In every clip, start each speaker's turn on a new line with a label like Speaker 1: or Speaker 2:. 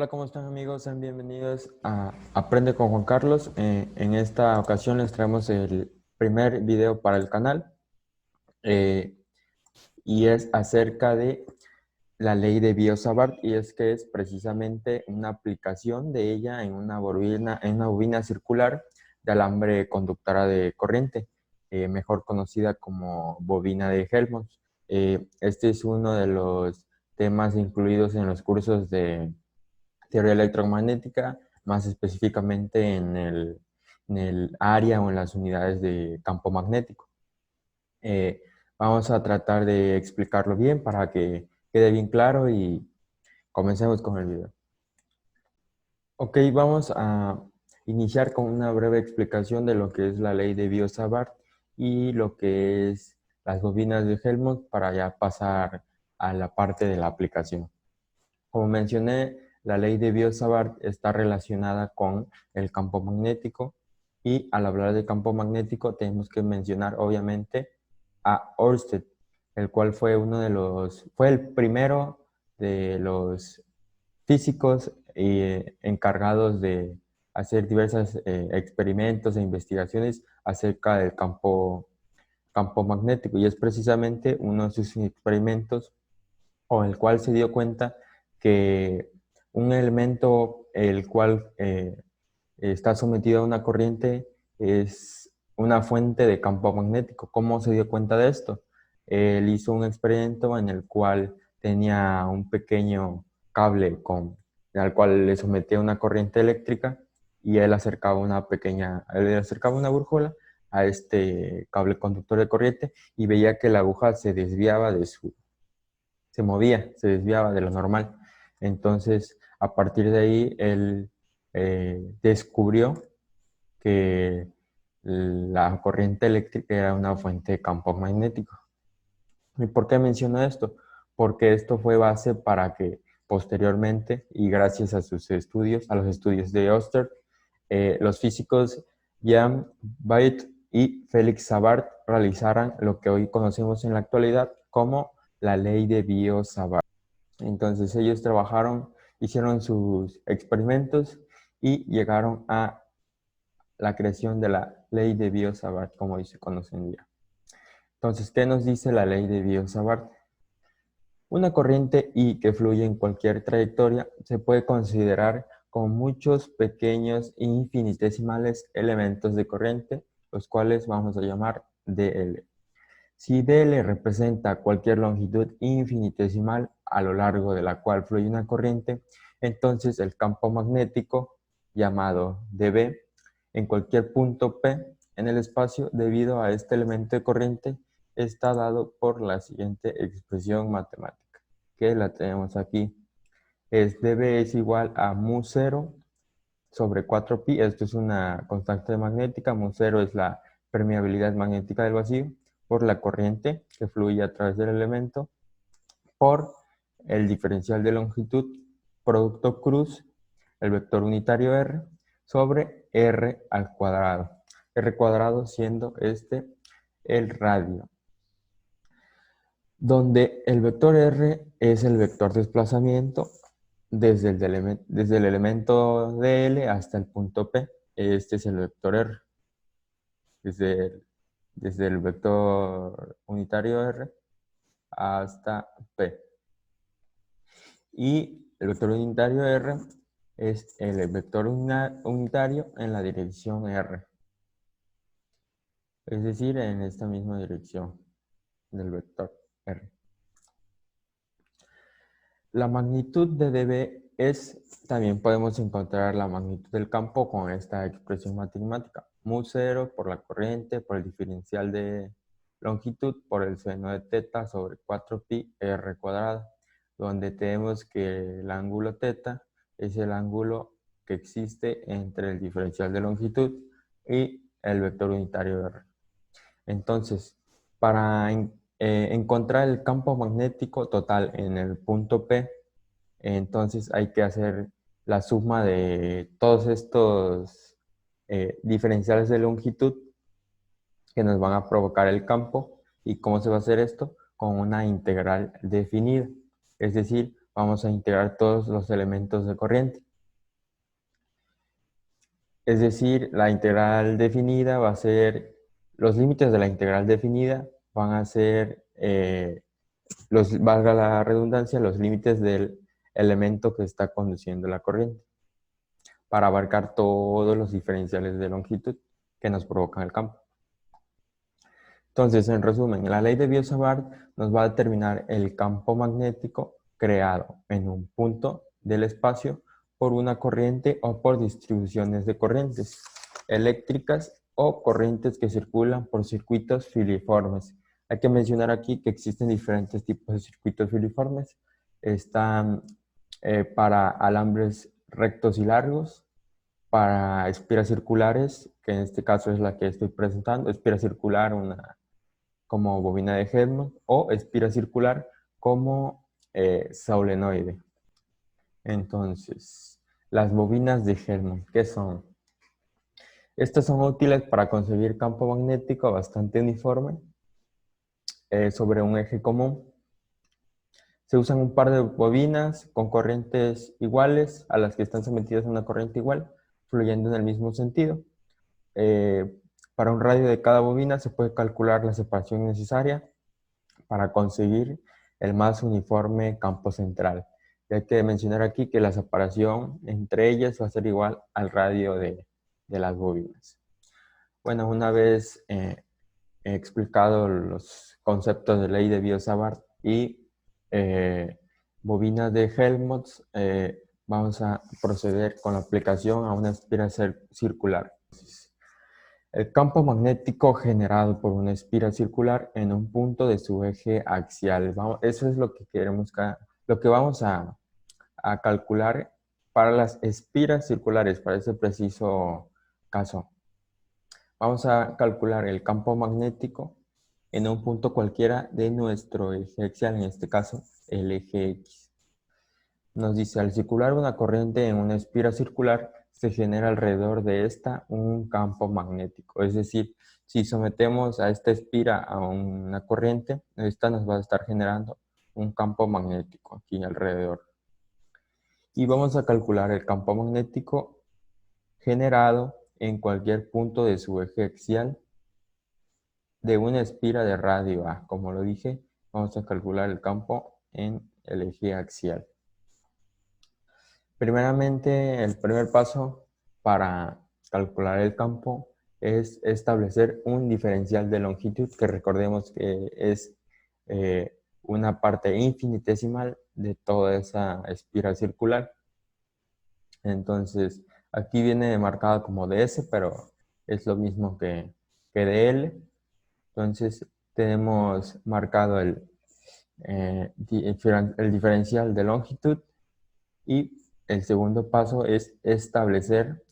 Speaker 1: Hola, ¿cómo están amigos? Sean bienvenidos a Aprende con Juan Carlos. En esta ocasión les traemos el primer video para el canal eh, y es acerca de la ley de Biot-Savart, y es que es precisamente una aplicación de ella en una bobina circular de alambre conductora de corriente, mejor conocida como bobina de Helmholtz. Este es uno de los temas incluidos en los cursos de teoría electromagnética, más específicamente en el área o en las unidades de campo magnético. Eh, Vamos a tratar de explicarlo bien para que quede bien claro y comencemos con el video. Ok, vamos a iniciar con una breve explicación de lo que es la ley de Biot-Savart y lo que es las bobinas de Helmholtz para ya pasar a la parte de la aplicación. Como mencioné, la ley de Biot-Savart está relacionada con el campo magnético y al hablar de campo magnético tenemos que mencionar obviamente a Ørsted, el cual fue el primero de los físicos encargados de hacer diversos experimentos e investigaciones acerca del campo magnético, y es precisamente uno de sus experimentos con el cual se dio cuenta que un elemento el cual está sometido a una corriente es una fuente de campo magnético. ¿Cómo se dio cuenta de esto? Él hizo un experimento en el cual tenía un pequeño cable al cual le sometía una corriente eléctrica, y él acercaba una brújula a este cable conductor de corriente y veía que la aguja se movía, se desviaba de lo normal. Entonces, a partir de ahí, él descubrió que la corriente eléctrica era una fuente de campo magnético. ¿Y por qué menciono esto? Porque esto fue base para que posteriormente, y gracias a sus estudios, a los estudios de Oster, los físicos Jan Biot y Félix Savart realizaran lo que hoy conocemos en la actualidad como la ley de Biot-Savart. Entonces ellos hicieron sus experimentos y llegaron a la creación de la ley de Biot-Savart, como hoy se conoce en día. Entonces, ¿qué nos dice la ley de Biot-Savart? Una corriente I que fluye en cualquier trayectoria se puede considerar como muchos pequeños e infinitesimales elementos de corriente, los cuales vamos a llamar dl. Si dl representa cualquier longitud infinitesimal a lo largo de la cual fluye una corriente, entonces el campo magnético, llamado dB, en cualquier punto P en el espacio debido a este elemento de corriente, está dado por la siguiente expresión matemática, que la tenemos aquí. dB es igual a mu0 sobre 4pi. Esto es una constante magnética. Mu0 es la permeabilidad magnética del vacío por la corriente que fluye a través del elemento, por el diferencial de longitud, producto cruz, el vector unitario r, sobre r al cuadrado. R cuadrado siendo este el radio, donde el vector r es el vector de desplazamiento desde el elemento dl hasta el punto P. Este es el vector r. Desde el vector unitario r hasta P. Y el vector unitario r es el vector unitario en la dirección r. Es decir, en esta misma dirección del vector r. La magnitud de dB también podemos encontrar la magnitud del campo con esta expresión matemática. Mu0 por la corriente, por el diferencial de longitud, por el seno de teta sobre 4pi r cuadrado, donde tenemos que el ángulo teta es el ángulo que existe entre el diferencial de longitud y el vector unitario r. Entonces, para encontrar el campo magnético total en el punto P, entonces hay que hacer la suma de todos estos diferenciales de longitud que nos van a provocar el campo. ¿Y cómo se va a hacer esto? Con una integral definida. Es decir, vamos a integrar todos los elementos de corriente. Es decir, la integral definida va a ser, los límites de la integral definida van a ser, valga la redundancia, los límites del elemento que está conduciendo la corriente, para abarcar todos los diferenciales de longitud que nos provocan el campo. Entonces, en resumen, la ley de Biot-Savart nos va a determinar el campo magnético creado en un punto del espacio por una corriente o por distribuciones de corrientes eléctricas o corrientes que circulan por circuitos filiformes. Hay que mencionar aquí que existen diferentes tipos de circuitos filiformes. Están para alambres rectos y largos, para espiras circulares, que en este caso es la que estoy presentando, espira circular como bobina de Helmholtz, o espira circular como solenoide. Entonces, las bobinas de Helmholtz, ¿qué son? Estas son útiles para concebir campo magnético bastante uniforme sobre un eje común. Se usan un par de bobinas con corrientes iguales a las que están sometidas a una corriente igual, fluyendo en el mismo sentido. Para un radio de cada bobina se puede calcular la separación necesaria para conseguir el más uniforme campo central. Y hay que mencionar aquí que la separación entre ellas va a ser igual al radio de las bobinas. Bueno, una vez he explicado los conceptos de ley de Biot-Savart y bobinas de Helmholtz, vamos a proceder con la aplicación a una espira circular. El campo magnético generado por una espira circular en un punto de su eje axial. Eso es lo que queremos, lo que vamos a calcular para las espiras circulares, para ese preciso caso. Vamos a calcular el campo magnético en un punto cualquiera de nuestro eje axial, en este caso el eje X. Nos dice, al circular una corriente en una espira circular, se genera alrededor de esta un campo magnético. Es decir, si sometemos a esta espira a una corriente, esta nos va a estar generando un campo magnético aquí alrededor. Y vamos a calcular el campo magnético generado en cualquier punto de su eje axial de una espira de radio A. Como lo dije, vamos a calcular el campo en el eje axial. Primeramente, el primer paso para calcular el campo es establecer un diferencial de longitud, que recordemos que es una parte infinitesimal de toda esa espiral circular. Entonces, aquí viene marcado como ds, pero es lo mismo que dl. Entonces, tenemos marcado el diferencial de longitud, y el segundo paso es establecer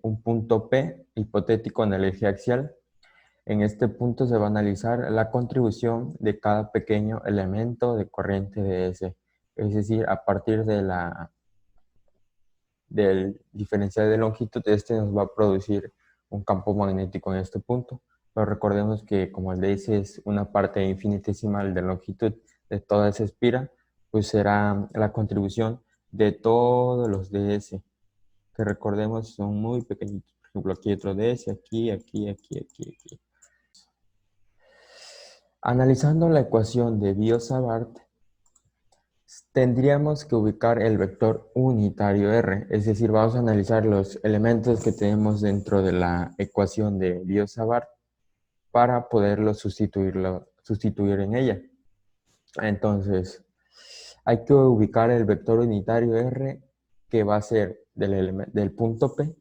Speaker 1: un punto P hipotético en el eje axial. En este punto se va a analizar la contribución de cada pequeño elemento de corriente ds. Es decir, a partir del diferencial de longitud, este nos va a producir un campo magnético en este punto. Pero recordemos que como el ds es una parte infinitesimal de longitud de toda esa espira, pues será la contribución de todos los ds, que recordemos son muy pequeñitos. Por ejemplo, aquí hay otro ds, aquí. Analizando la ecuación de Biot-Savart, tendríamos que ubicar el vector unitario R, es decir, vamos a analizar los elementos que tenemos dentro de la ecuación de Biot-Savart para poderlo sustituir en ella. Entonces, hay que ubicar el vector unitario R, que va a ser del punto P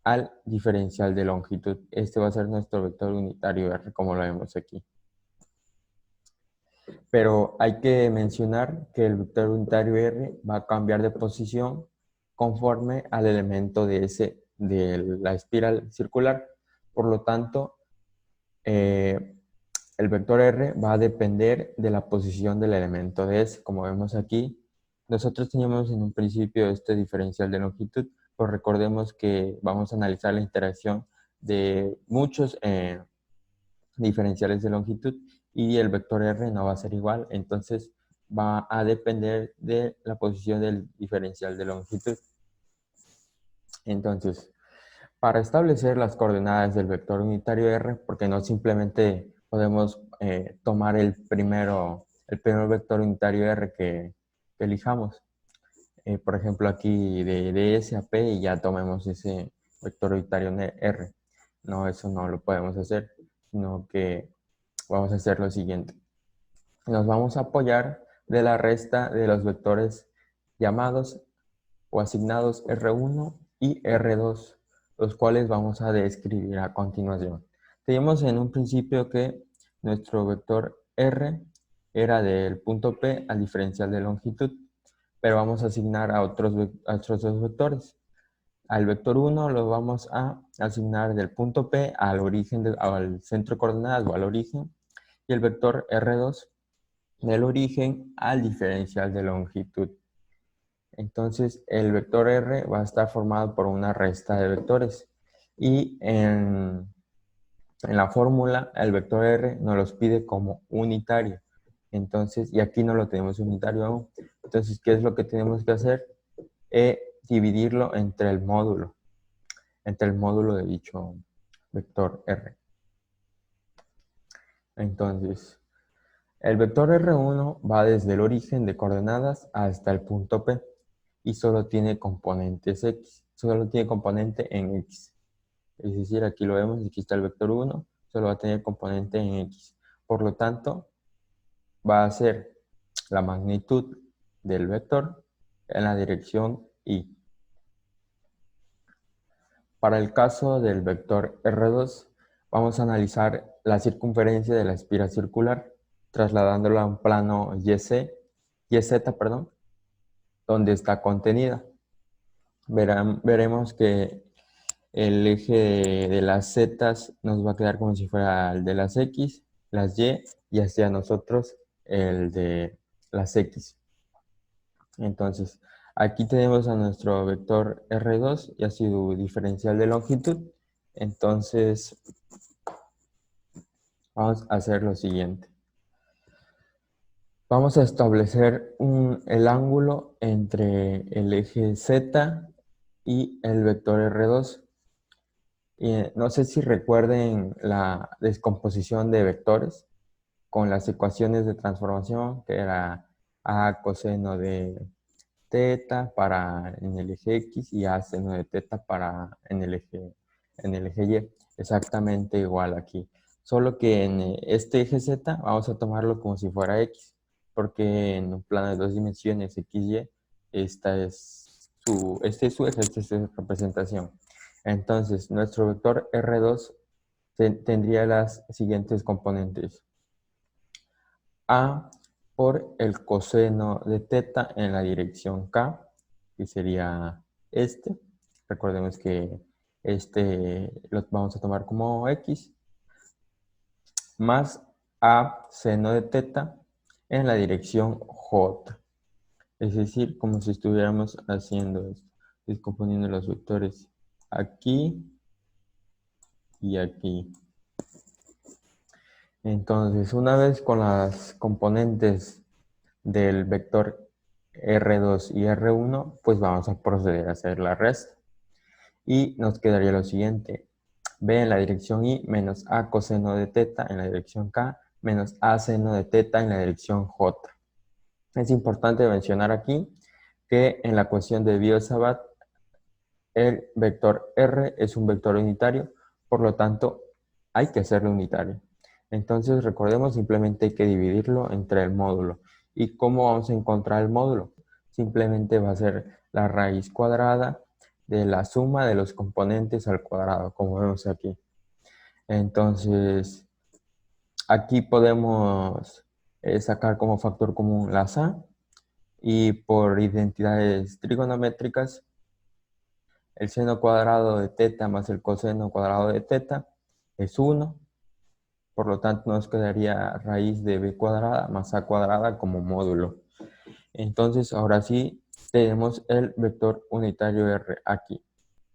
Speaker 1: al diferencial de longitud. Este va a ser nuestro vector unitario R, como lo vemos aquí. Pero hay que mencionar que el vector unitario R va a cambiar de posición conforme al elemento de la espiral circular. Por lo tanto, el vector R va a depender de la posición del elemento ds. Como vemos aquí, nosotros teníamos en un principio este diferencial de longitud, pero recordemos que vamos a analizar la interacción de muchos diferenciales de longitud y el vector R no va a ser igual. Entonces va a depender de la posición del diferencial de longitud. Entonces, para establecer las coordenadas del vector unitario R, porque no simplemente podemos tomar el primer vector unitario R que elijamos. Por ejemplo, aquí de S a P y ya tomemos ese vector unitario R. No, eso no lo podemos hacer, sino que vamos a hacer lo siguiente. Nos vamos a apoyar de la resta de los vectores llamados o asignados R1 y R2, los cuales vamos a describir a continuación. Teníamos en un principio que nuestro vector R era del punto P al diferencial de longitud, pero vamos a asignar a otros dos vectores. Al vector 1 lo vamos a asignar del punto P al origen, al centro de coordenadas o al origen, y el vector R2 del origen al diferencial de longitud. Entonces, el vector R va a estar formado por una resta de vectores. Y en la fórmula, el vector R nos los pide como unitario. Entonces, y aquí no lo tenemos unitario aún. Entonces, ¿qué es lo que tenemos que hacer? Dividirlo entre el módulo de dicho vector R. Entonces, el vector R1 va desde el origen de coordenadas hasta el punto P y solo tiene componentes X, solo tiene componente en X. Es decir, aquí lo vemos, aquí está el vector 1, solo va a tener componente en X. Por lo tanto, va a ser la magnitud del vector en la dirección Y. Para el caso del vector R2, vamos a analizar la circunferencia de la espira circular, trasladándola a un plano YZ, donde está contenida. Veremos que el eje de las Z nos va a quedar como si fuera el de las X, las y hacia nosotros el de las X. Entonces, aquí tenemos a nuestro vector R2 y a su diferencial de longitud. Entonces, vamos a hacer lo siguiente. Vamos a establecer el ángulo entre el eje Z y el vector R2. No sé si recuerden la descomposición de vectores con las ecuaciones de transformación, que era A coseno de teta en el eje X y A seno de teta en el eje Y. Exactamente igual aquí. Solo que en este eje Z vamos a tomarlo como si fuera X, porque en un plano de 2 dimensiones XY, este es su eje, esta es su representación. Entonces, nuestro vector R2 tendría las siguientes componentes. A por el coseno de teta en la dirección K, que sería este. Recordemos que este lo vamos a tomar como X, más A seno de teta en la dirección J. Es decir, como si estuviéramos haciendo esto, descomponiendo los vectores aquí y aquí. Entonces, una vez con las componentes del vector R2 y R1, pues vamos a proceder a hacer la resta. Y nos quedaría lo siguiente. B en la dirección Y menos A coseno de teta en la dirección K menos A seno de teta en la dirección J. Es importante mencionar aquí que en la ecuación de Biot-Savart el vector R es un vector unitario, por lo tanto hay que hacerlo unitario. Entonces recordemos, simplemente hay que dividirlo entre el módulo. ¿Y cómo vamos a encontrar el módulo? Simplemente va a ser la raíz cuadrada de la suma de los componentes al cuadrado, como vemos aquí. Entonces, aquí podemos sacar como factor común las A, y por identidades trigonométricas, el seno cuadrado de teta más el coseno cuadrado de teta es 1. Por lo tanto, nos quedaría raíz de b cuadrada más a cuadrada como módulo. Entonces, ahora sí, tenemos el vector unitario R aquí.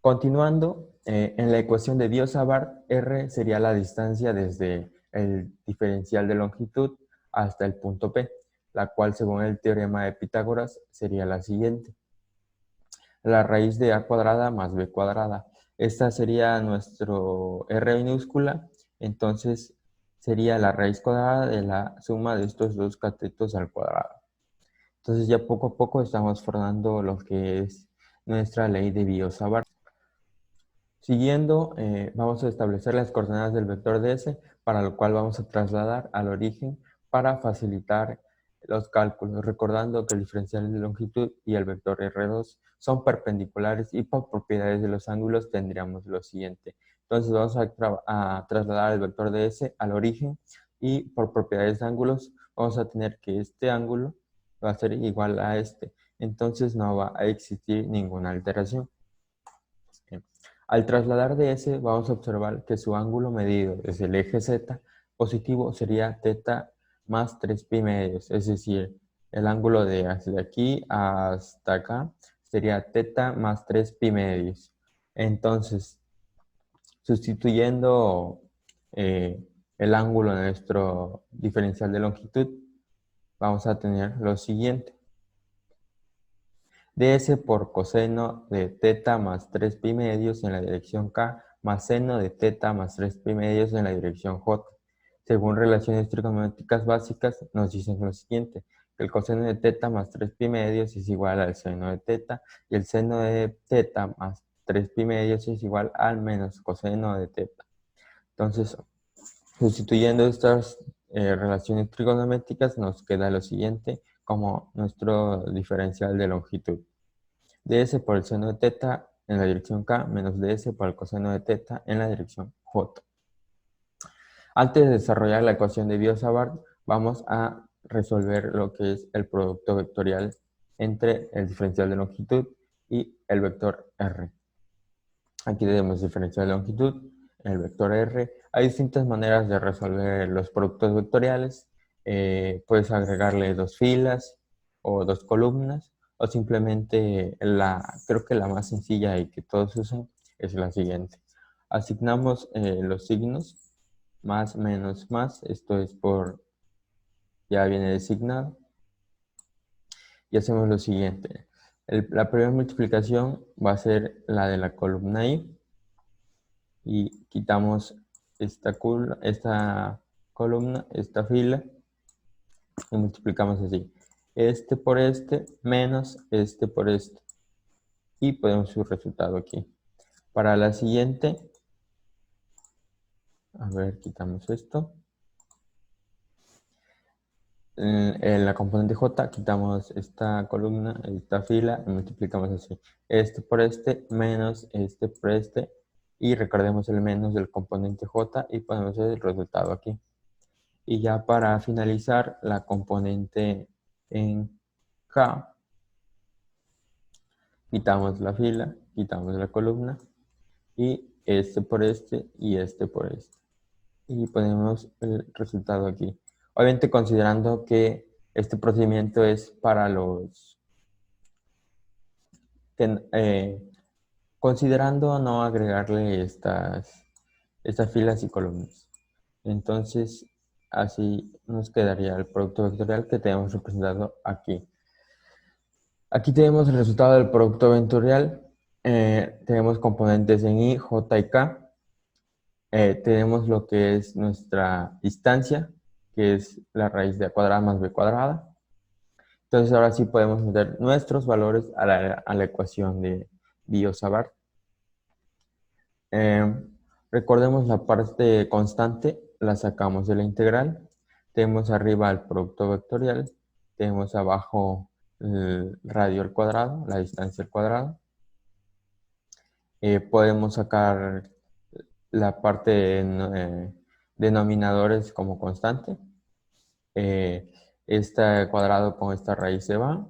Speaker 1: Continuando, en la ecuación de Biot-Savart, R sería la distancia desde el diferencial de longitud hasta el punto P. la cual según el teorema de Pitágoras sería la siguiente. La raíz de a cuadrada más b cuadrada. Esta sería nuestro r minúscula, entonces sería la raíz cuadrada de la suma de estos dos catetos al cuadrado. Entonces ya poco a poco estamos formando lo que es nuestra ley de Biot-Savart. Siguiendo, vamos a establecer las coordenadas del vector ds, para lo cual vamos a trasladar al origen para facilitar los cálculos, recordando que el diferencial de longitud y el vector R2 son perpendiculares y por propiedades de los ángulos tendríamos lo siguiente. Entonces vamos a trasladar el vector ds al origen y por propiedades de ángulos vamos a tener que este ángulo va a ser igual a este. Entonces no va a existir ninguna alteración. Bien. Al trasladar de ese, vamos a observar que su ángulo medido desde el eje Z positivo sería θ más 3 pi medios, es decir, el ángulo de desde aquí hasta acá sería θ más 3 pi medios. Entonces, sustituyendo el ángulo en nuestro diferencial de longitud, vamos a tener lo siguiente. ds por coseno de θ más 3 pi medios en la dirección K más seno de θ más 3 pi medios en la dirección J. Según relaciones trigonométricas básicas, nos dicen lo siguiente, que el coseno de θ más 3 pi medios es igual al seno de θ y el seno de θ más 3 pi medios es igual al menos coseno de θ. Entonces, sustituyendo estas relaciones trigonométricas, nos queda lo siguiente como nuestro diferencial de longitud. ds por el seno de θ en la dirección K menos ds por el coseno de θ en la dirección J. Antes de desarrollar la ecuación de Biot-Savart, vamos a resolver lo que es el producto vectorial entre el diferencial de longitud y el vector R. Aquí tenemos diferencial de longitud, el vector R. Hay distintas maneras de resolver los productos vectoriales. Puedes agregarle dos filas o dos columnas, o simplemente creo que la más sencilla y que todos usan es la siguiente. Asignamos los signos más, menos, más. Esto es ya viene designado. Y hacemos lo siguiente. La primera multiplicación va a ser la de la columna I. Y quitamos esta columna, esta fila, y multiplicamos así. Este por este menos este por este. Y ponemos su resultado aquí. Para la siguiente, a ver, quitamos esto. En la componente J quitamos esta columna, esta fila, y multiplicamos así. Este por este menos este por este. Y recordemos el menos del componente J y ponemos el resultado aquí. Y ya para finalizar la componente en K, quitamos la fila, quitamos la columna y este por este y este por este. Y ponemos el resultado aquí. Obviamente considerando que este procedimiento es para considerando no agregarle estas filas y columnas. Entonces, así nos quedaría el producto vectorial que tenemos representado aquí. Aquí tenemos el resultado del producto vectorial. Tenemos componentes en I, J y K. Tenemos lo que es nuestra instancia, que es la raíz de a cuadrada más b cuadrada. Entonces ahora sí podemos meter nuestros valores a la ecuación de Biot-Savart. Recordemos la parte constante, la sacamos de la integral. Tenemos arriba el producto vectorial. Tenemos abajo el radio al cuadrado, la distancia al cuadrado. Podemos sacar la parte de denominadores como constante. Este cuadrado con esta raíz se va.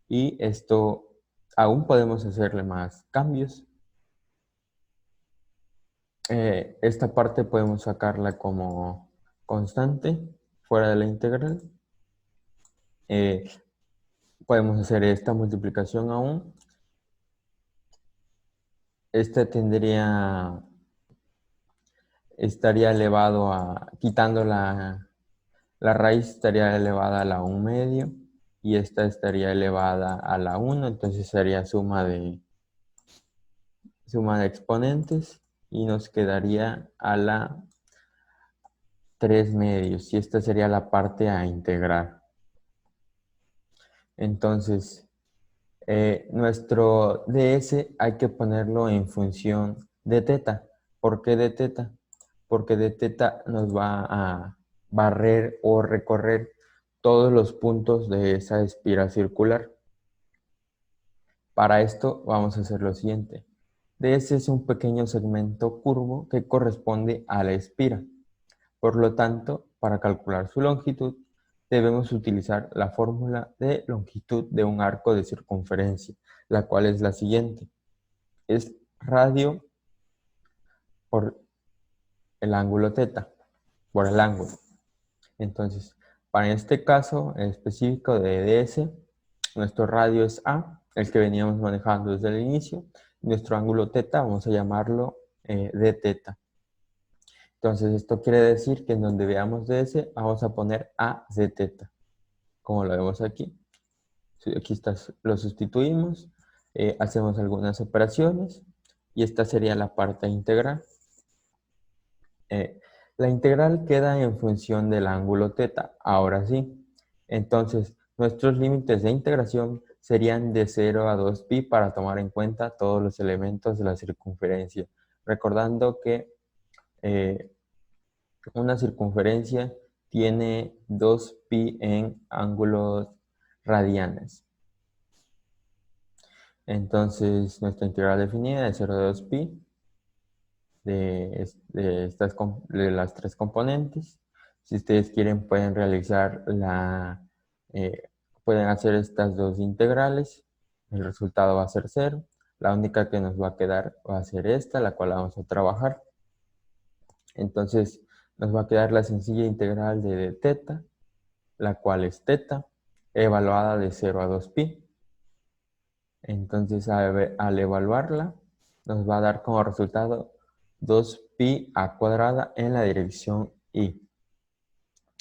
Speaker 1: Y esto aún podemos hacerle más cambios. Esta parte podemos sacarla como constante fuera de la integral. Podemos hacer esta multiplicación aún. Este estaría elevado a, quitando La raíz estaría elevada a la 1/2 y esta estaría elevada a la 1, entonces sería suma de exponentes y nos quedaría a la 3/2 y esta sería la parte a integrar. Entonces, nuestro ds hay que ponerlo en función de teta. ¿Por qué de teta? Porque de teta nos va a barrer o recorrer todos los puntos de esa espiral circular. Para esto vamos a hacer lo siguiente. ds es un pequeño segmento curvo que corresponde a la espira. Por lo tanto, para calcular su longitud, debemos utilizar la fórmula de longitud de un arco de circunferencia, la cual es la siguiente. Es radio por el ángulo teta, por el ángulo. Entonces, para este caso en específico de ds, nuestro radio es A, el que veníamos manejando desde el inicio. Nuestro ángulo teta, vamos a llamarlo d teta. Entonces, esto quiere decir que en donde veamos ds, vamos a poner a z teta, como lo vemos aquí. Aquí lo sustituimos, hacemos algunas operaciones y esta sería la parte integral. La integral queda en función del ángulo teta, ahora sí. Entonces, nuestros límites de integración serían de 0 a 2pi para tomar en cuenta todos los elementos de la circunferencia. Recordando que una circunferencia tiene 2pi en ángulos radianes. Entonces, nuestra integral definida es 0 a 2pi de las tres componentes. Si ustedes quieren, pueden realizar pueden hacer estas dos integrales. El resultado va a ser 0. La única que nos va a quedar va a ser esta, la cual vamos a trabajar. Entonces, nos va a quedar la sencilla integral de teta, la cual es teta, evaluada de 0 a 2pi. Entonces, al evaluarla, nos va a dar como resultado 2pi a cuadrada en la dirección y.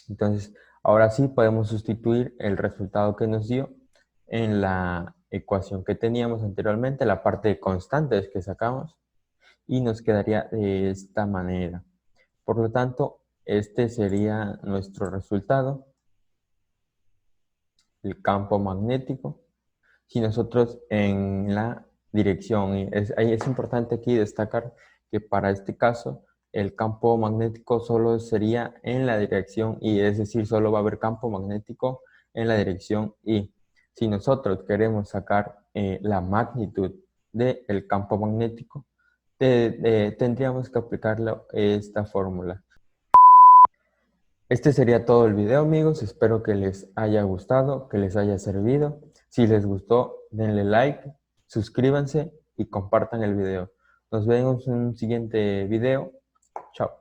Speaker 1: Entonces, ahora sí podemos sustituir el resultado que nos dio en la ecuación que teníamos anteriormente, la parte de constantes que sacamos, y nos quedaría de esta manera. Por lo tanto, este sería nuestro resultado, el campo magnético. Si nosotros en la dirección, y es importante aquí destacar que para este caso el campo magnético solo sería en la dirección y, es decir, solo va a haber campo magnético en la dirección y. Si nosotros queremos sacar la magnitud del campo magnético, tendríamos que aplicarlo esta fórmula. Este sería todo el video, amigos. Espero que les haya gustado, que les haya servido. Si les gustó, denle like, suscríbanse y compartan el video. Nos vemos en un siguiente video. Chao.